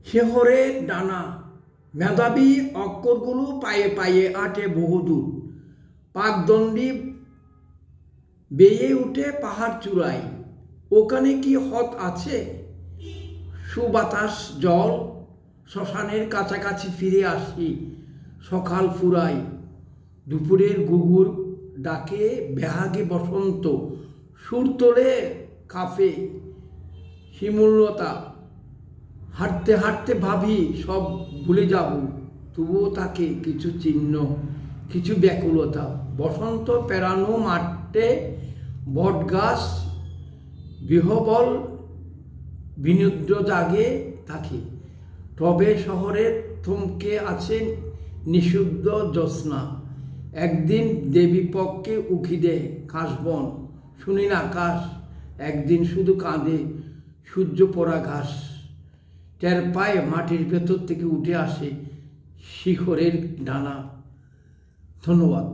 শেহরের ডানা মেধাবী অক্ষরগুলো পায়ে পায়ে আঁটে বহুদূর, পাকদণ্ডী বেয়ে উঠে পাহাড় চূড়ায়। ওখানে কি হদ আছে? সুবাতাস জল শ্মশানের কাছাকাছি ফিরে আসি, সকাল ফুরাই, দুপুরের গুগুর ডাকে বেহাগে বসন্ত সুর তোলে কাফে শিমুলতা। হাঁটতে হাঁটতে ভাবি সব ভুলে যাব, তবুও তাকে কিছু চিহ্ন, কিছু ব্যাকুলতা। বসন্ত পেরানো মাঠে বটগাছ বিহবল বিনিদ্র জাগে থাকে, তবে শহরে থমকে আছে নিষুদ্ধ জ্যোৎস্না। একদিন দেবী পক্ষে উকি দেয় কাশবন, শুনি না আকাশ, একদিন শুধু কাঁদে সূর্য পোড়া ঘাস। টের পায়ে মাটির ভেতর থেকে উঠে আসে শিখরের ডানা। ধন্যবাদ।